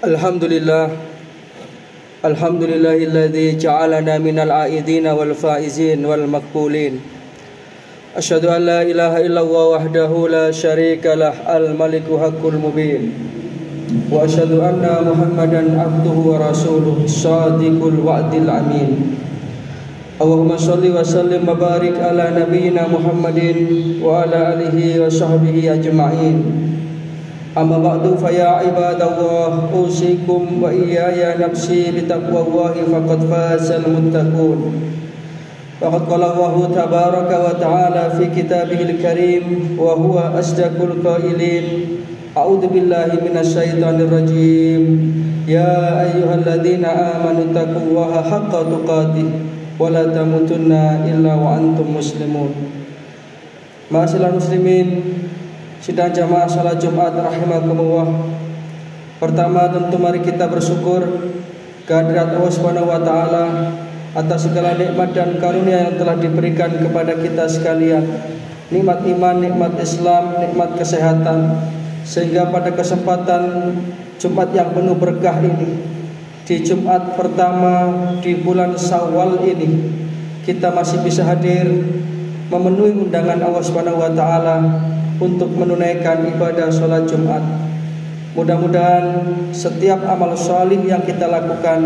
Alhamdulillah, alhamdulillahilladzi ja'alana minal a'idina wal faizin wal maqbulin. Asyhadu an la ilaha illallah wahdahu la syarika lah al-maliku haqqul mubin. Wa asyhadu anna Muhammadan abduhu wa rasuluh shadiqul wa'dil amin. Allahumma shalli wa sallim wa barik ala nabiyyina Muhammadin wa ala alihi wa sahbihi ajma'in. Amma ba'du fa ya ibadallah usikum wa iyaya nafsi bitaqwallahi faqad fazal muttaqun. Faqad qala Allah tabaraka wa ta'ala fi kitabihil karim wa huwa asdaqul qailin. A'udzu billahi minasyaitonir rajim. Ya ayyuhalladzina amanu taqullaha haqqa tuqatih wa la tamutunna illa wa antum muslimun. Ma'asyiral muslimin, sidang jamaah salat Jumat rahimakumullah. Pertama tentu mari kita bersyukur kehadirat Allah Subhanahu wa taala atas segala nikmat dan karunia yang telah diberikan kepada kita sekalian. Nikmat iman, nikmat Islam, nikmat kesehatan, sehingga pada kesempatan Jumat yang penuh berkah ini, di Jumat pertama di bulan Syawal ini, kita masih bisa hadir memenuhi undangan Allah Subhanahu wa taala untuk menunaikan ibadah sholat Jumat. Mudah-mudahan setiap amal sholih yang kita lakukan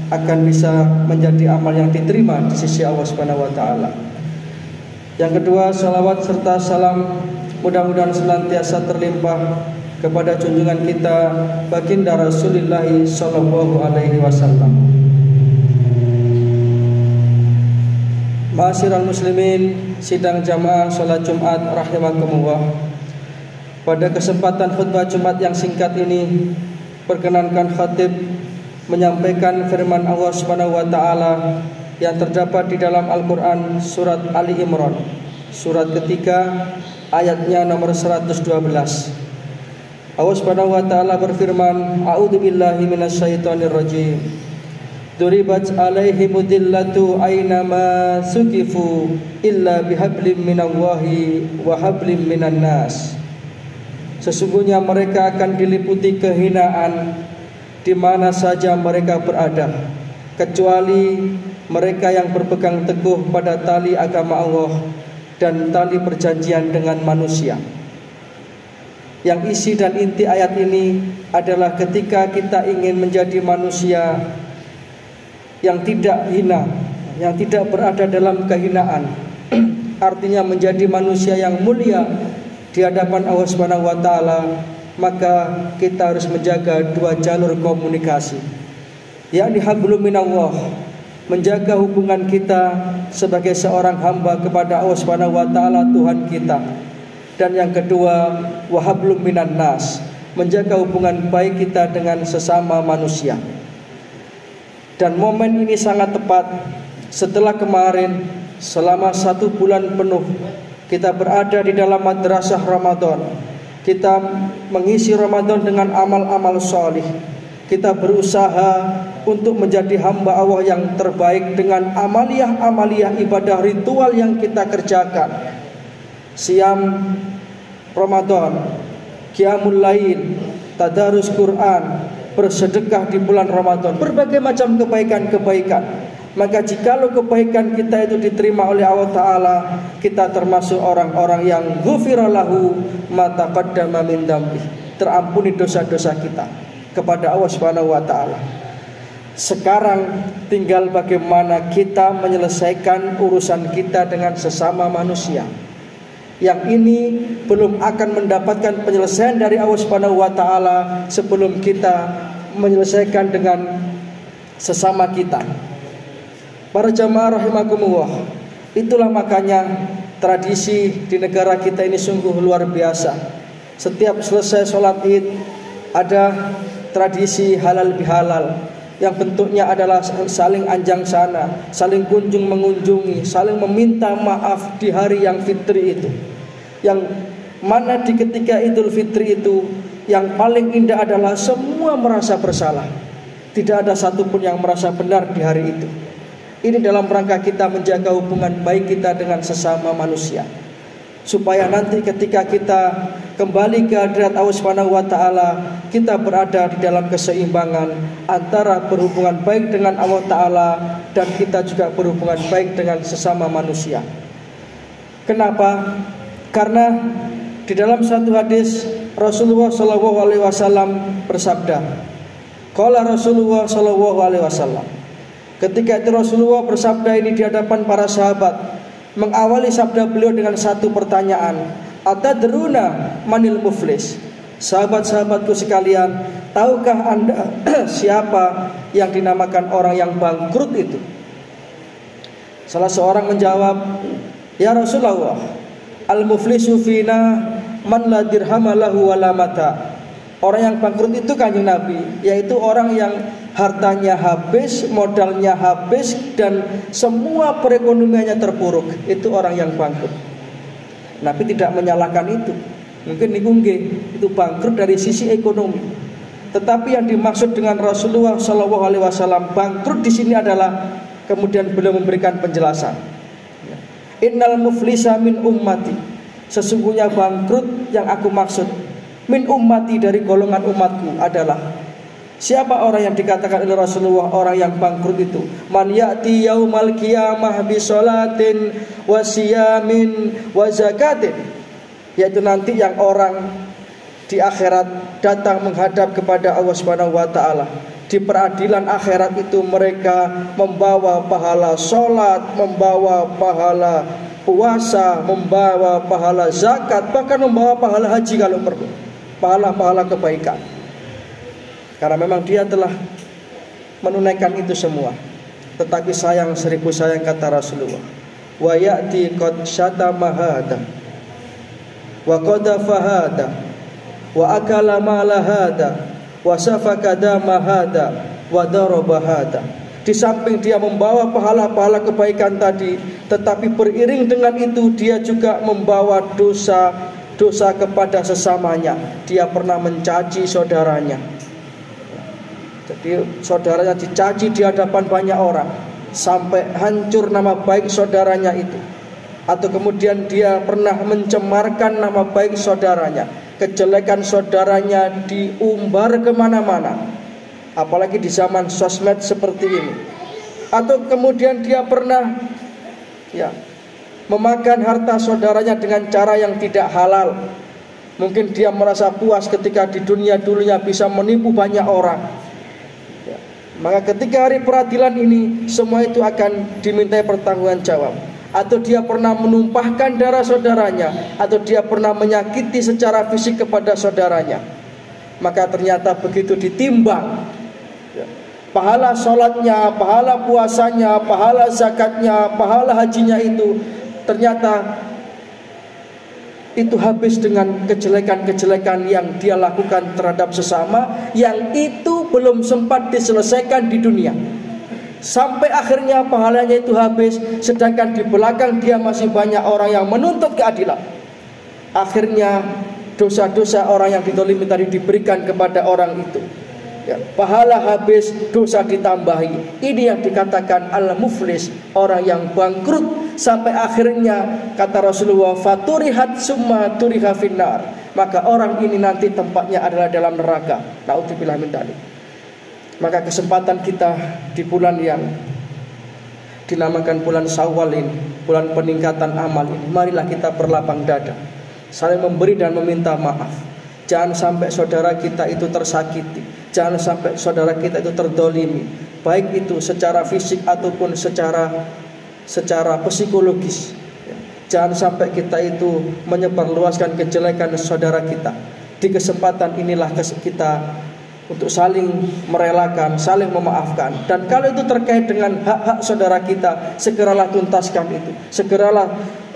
akan bisa menjadi amal yang diterima di sisi Allah Subhanahu wa taala. Yang kedua, salawat serta salam mudah-mudahan senantiasa terlimpah kepada junjungan kita baginda Rasulullah sallallahu alaihi wasallam. Ma'asyiral muslimin, sidang jamaah salat Jumat rahimakumullah. Pada kesempatan khutbah Jumat yang singkat ini, perkenankan khatib menyampaikan firman Allah Subhanahu wa taala yang terdapat di dalam Al-Qur'an surat Ali Imran, surat ketiga ayatnya nomor 112. Allah Subhanahu wa taala berfirman, A'udzu billahi minasyaitonir rajim. Duribat alaihim dillatu aynama sukifu illa bihablim minallahi wa hablim minan nas. Sesungguhnya mereka akan diliputi kehinaan di mana saja mereka berada, kecuali mereka yang berpegang teguh pada tali agama Allah dan tali perjanjian dengan manusia. Yang isi dan inti ayat ini adalah ketika kita ingin menjadi manusia yang tidak hina, yang tidak berada dalam kehinaan, artinya menjadi manusia yang mulia di hadapan Allah Subhanahu wa taala, maka kita harus menjaga dua jalur komunikasi, yakni hablum minallah, menjaga hubungan kita sebagai seorang hamba kepada Allah Subhanahu wa taala Tuhan kita, dan yang kedua wahablum minan nas, menjaga hubungan baik kita dengan sesama manusia. Dan momen ini sangat tepat setelah kemarin selama 1 bulan penuh kita berada di dalam madrasah Ramadan. Kita mengisi Ramadan dengan amal-amal sholih. Kita berusaha untuk menjadi hamba Allah yang terbaik dengan amaliyah-amaliyah ibadah ritual yang kita kerjakan. Siam Ramadan, qiyamul lail, tadarus Quran, bersedekah di bulan Ramadan, berbagai macam kebaikan-kebaikan. Maka jikalau kebaikan kita itu diterima oleh Allah Ta'ala, kita termasuk orang-orang yang ghufira lahu ma taqaddama min dzambi, terampuni dosa-dosa kita kepada Allah Subhanahu wa taala. Sekarang tinggal bagaimana kita menyelesaikan urusan kita dengan sesama manusia. Yang ini belum akan mendapatkan penyelesaian dari Allah Subhanahu wa taala sebelum kita menyelesaikan dengan sesama kita. Para jamaah rahimakumullah, itulah makanya tradisi di negara kita ini sungguh luar biasa. Setiap selesai sholat Id ada tradisi halal bihalal yang bentuknya adalah saling anjang sana, saling kunjung mengunjungi, saling meminta maaf di hari yang fitri itu. Yang mana di ketika Idul Fitri itu yang paling indah adalah semua merasa bersalah. Tidak ada satupun yang merasa benar di hari itu. Ini dalam rangka kita menjaga hubungan baik kita dengan sesama manusia. supaya nanti ketika kita kembali ke hadirat Allah Subhanahu wa taala, kita berada di dalam keseimbangan antara berhubungan baik dengan Allah taala dan kita juga berhubungan baik dengan sesama manusia. Kenapa? Karena di dalam satu hadis Rasulullah Shallallahu alaihi wasallam bersabda, qala Rasulullah Shallallahu alaihi wasallam. Ketika itu Rasulullah bersabda ini di hadapan para sahabat, mengawali sabda beliau dengan satu pertanyaan, atadruna manil muflis? Sahabat-sahabatku sekalian, tahukah anda siapa yang dinamakan orang yang bangkrut itu? Salah seorang menjawab, ya Rasulullah, al-muflisu fina man la dirhama lahu wala mata. Orang yang bangkrut itu Kanjeng Nabi, yaitu orang yang hartanya habis, modalnya habis, dan semua perekonomiannya terpuruk. Itu orang yang bangkrut. Nabi tidak menyalahkan itu. Mungkin itu bangkrut dari sisi ekonomi. Tetapi yang dimaksud dengan Rasulullah SAW bangkrut di sini adalah, kemudian beliau memberikan penjelasan. Innal muflisa min ummati. Sesungguhnya bangkrut yang aku maksud min ummati, dari golongan umatku adalah, siapa orang yang dikatakan oleh Rasulullah orang yang bangkrut itu? Man ya'ti yaumal qiyamah bi sholatin wa siyamin wa zakatin, yaitu nanti yang orang di akhirat datang menghadap kepada Allah Subhanahu wa taala. Di peradilan akhirat itu mereka membawa pahala sholat, membawa pahala puasa, membawa pahala zakat, bahkan membawa pahala haji kalau perlu, pahala-pahala kebaikan. Karena memang dia telah menunaikan itu semua. Tetapi sayang seribu sayang, kata Rasulullah, wa ya'ti qad syatama hada wa qadafa hada wa akala mala hada wa safaka dama hada wa daraba hada. Di samping dia membawa pahala-pahala kebaikan tadi, tetapi beriring dengan itu dia juga membawa dosa kepada sesamanya. Dia pernah mencaci saudaranya. Jadi saudaranya dicaci di hadapan banyak orang sampai hancur nama baik saudaranya itu. Atau kemudian dia pernah mencemarkan nama baik saudaranya, kejelekan saudaranya diumbar kemana-mana, apalagi di zaman sosmed seperti ini. Atau kemudian dia pernah memakan harta saudaranya dengan cara yang tidak halal. Mungkin dia merasa puas ketika di dunia dulunya bisa menipu banyak orang. Maka ketika hari peradilan ini, semua itu akan dimintai pertanggungjawaban. Atau dia pernah menumpahkan darah saudaranya, atau dia pernah menyakiti secara fisik kepada saudaranya. Maka ternyata begitu ditimbang, pahala sholatnya, pahala puasanya, pahala zakatnya, pahala hajinya itu, ternyata itu habis dengan kejelekan-kejelekan yang dia lakukan terhadap sesama, yang itu belum sempat diselesaikan di dunia. Sampai akhirnya pahalanya itu habis, sedangkan di belakang dia masih banyak orang yang menuntut keadilan. Akhirnya dosa-dosa orang yang ditolimi tadi diberikan kepada orang itu. Pahala habis, dosa ditambahi. Ini yang dikatakan al-muflis, orang yang bangkrut. Sampai akhirnya kata Rasulullah, faturihat summa turiha finnar, maka orang ini nanti tempatnya adalah dalam neraka. Na'udzubillah min dzalik. Maka kesempatan kita di bulan yang dinamakan bulan Syawal ini, bulan peningkatan amal ini, marilah kita berlapang dada, saling memberi dan meminta maaf. Jangan sampai saudara kita itu tersakiti, jangan sampai saudara kita itu terdolimi, baik itu secara fisik ataupun secara psikologis. Jangan sampai kita itu menyebarluaskan kejelekan saudara kita. Di kesempatan inilah kita untuk saling merelakan, saling memaafkan. Dan kalau itu terkait dengan hak-hak saudara kita, segeralah tuntaskan itu, segeralah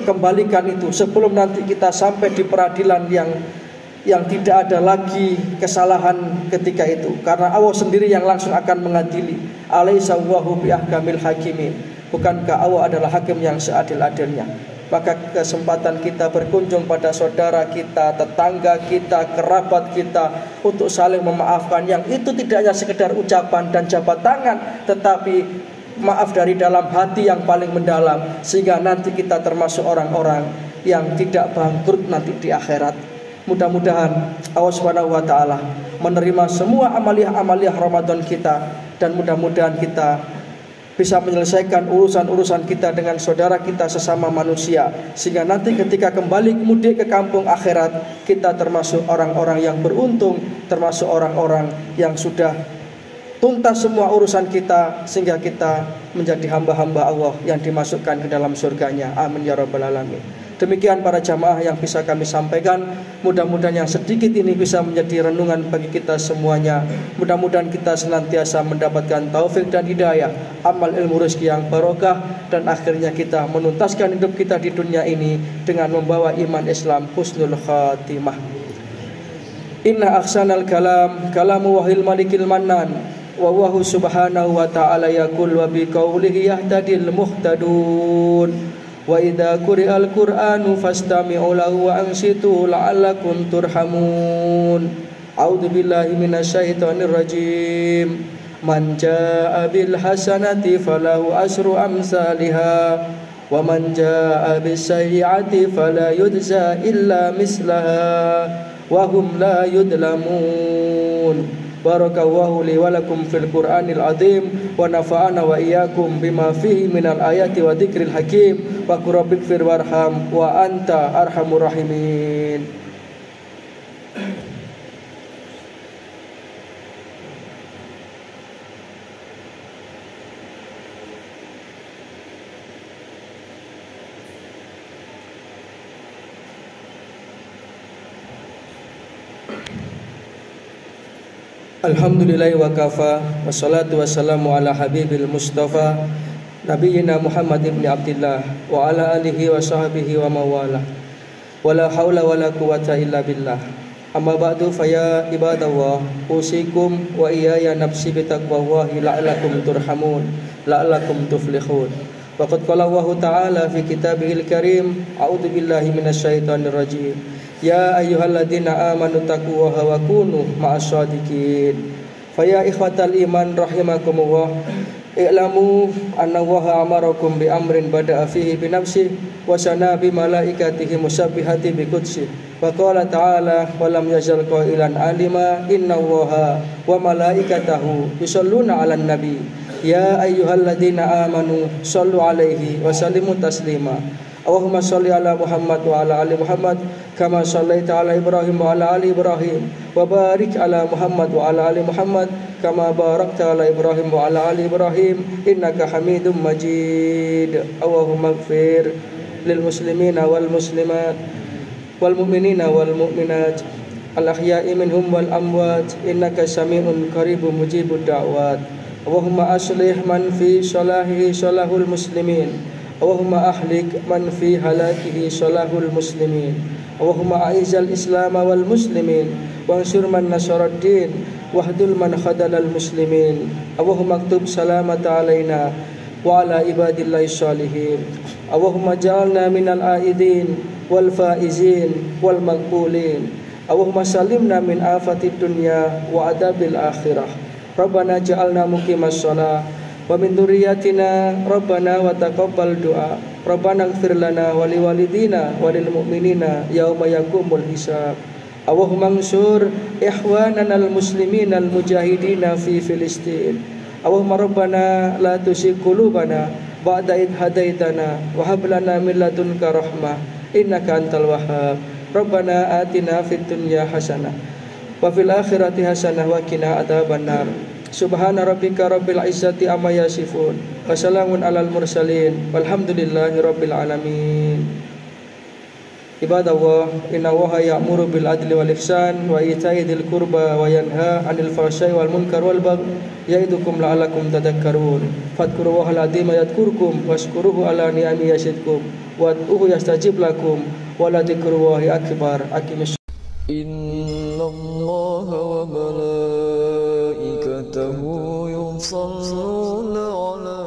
kembalikan itu, sebelum nanti kita sampai di peradilan yang tidak ada lagi kesalahan ketika itu. Karena Allah sendiri yang langsung akan mengadili. Alaysa Allahu biahkamil hakimin. Bukankah Allah adalah hakim yang seadil-adilnya? Maka kesempatan kita berkunjung pada saudara kita, tetangga kita, kerabat kita, untuk saling memaafkan, yang itu tidak hanya sekedar ucapan dan jabat tangan, tetapi maaf dari dalam hati yang paling mendalam, sehingga nanti kita termasuk orang-orang yang tidak bangkrut nanti di akhirat. Mudah-mudahan Allah Subhanahu wa taala menerima semua amaliah-amaliah Ramadan kita, dan mudah-mudahan kita bisa menyelesaikan urusan-urusan kita dengan saudara kita sesama manusia, sehingga nanti ketika kembali mudik ke kampung akhirat, kita termasuk orang-orang yang beruntung, termasuk orang-orang yang sudah tuntas semua urusan kita, sehingga kita menjadi hamba-hamba Allah yang dimasukkan ke dalam surganya. Amin ya rabbal alamin. Demikian para jamaah yang bisa kami sampaikan. Mudah-mudahan yang sedikit ini bisa menjadi renungan bagi kita semuanya. Mudah-mudahan kita senantiasa mendapatkan taufik dan hidayah, amal ilmu rezeki yang barokah, dan akhirnya kita menuntaskan hidup kita di dunia ini dengan membawa iman Islam husnul khatimah. Inna ahsanal kalam kalamu wahil malikil mannan, wa wahu subhanahu wa ta'ala yaqul wa biqaulihi yahtadil muhtadun. Wa idza quri'al Qur'anu fastami'u lahu wa ansitu la'allakum turhamun. A'udzu billahi minasyaitonir rajim. Man jaa'a bil hasanati falahu asru amsalha wa man jaa'a bis sayyi'ati fala yujza illa mislaha wa hum la yudlamun. Barakallahu li wa lakum fil Qur'anil azim wa nafa'ana wa iyyakum bima fihi minal ayati wa dzikril hakim wa qurabbikfir warham wa anta arhamur rahimin. Alhamdulillahi wa kafa, wassalatu wassalamu ala habibil mustafa Nabiyyina Muhammad ibn Abdillah wa ala alihi wa sahbihi wa mawala. Wala hawla wala quwata illa billah. Amma ba'du faya ibadallah, usikum wa iyaya nafsi bitaqwallahi la'allakum turhamun, la'allakum tuflihun. Waqad qala Allah ta'ala fi kitabihil karim, a'udzu billahi minasyaitonir rajim. Ya ayyuhalladzina amanu taqullaha wa kunu ma'asyadiqin. Faya ikhwatal iman rahimakumullah, i'lamu anna Allaha amarakum bi amrin bada'a fihi bi nafsihi wa sana bi malaikatihi musabbihati bi qudsi. Wa qala ta'ala wa lam yazal qailan alima inna Allaha wa malaikatahu yusholluna 'alan nabi. Ya ayyuhalladzina amanu shallu 'alaihi wa sallimu taslima. Allahumma sholli ala Muhammad wa ala ali Muhammad kama shallaita ala Ibrahim wa ala ali Ibrahim wa barik ala Muhammad wa ala ali Muhammad kama barakta ala Ibrahim wa ala ali Ibrahim innaka Hamidum Majid. Allahumma ighfir lil muslimina wal muslimat wal mu'minina wal mu'minat al ahya'i minhum wal amwat innaka sami'un qaribun mujibud da'wat. Allahumma aslih man fi salahihi salahul muslimin. Allahumma ahlik man fi halakihi salahul muslimin. Allahumma a'izzal islam wal muslimin wansur man nasaraddin wahdul man khadalal muslimin. Allahumma aktub salamata alaina wa ala ibadillahi salihin. Allahumma ja'alna minal aidin wal faizin wal maqbulin. Allahumma salimna min afatid dunya wa adabil akhirah. Rabbana ja'alna muqimas shalah wa min dzurriyyatina rabbana wa taqabbal du'a. Rabbana ighfir lana wa liwalidina wa lil mu'minina yauma yaqumul hisab. Allahumma ansur ikhwanana al muslimina al mujahidina fi Filistin. Allahumma rabbana la tuzigh qulubana ba'da idh hadaitana wa hab lana min ladunka rahmah innaka antal wahhab. Rabbana atina fid dunya hasanah wa fil akhirati hasanah wa qina adzabannar. Subhana rabbika rabbil izzati amma yasifun wa salamun alal mursalin walhamdulillahi rabbil alamin. Ibadallah, inna Allaha ya'muru bil adli wal ihsan wa ita'i dzil qurba wa yanha 'anil fahsya'i wal munkar wal baghi ya'idukum la'allakum tadhakkarun. Fadhkurullaha al-'azima yadhkurkum washkuruhu ala ni'amihi yazidkum wad'uhu yastajib lakum wa la dzikrullahi akbar. Aqimis. Innallaha wa malaikatahu yusholluna 'alan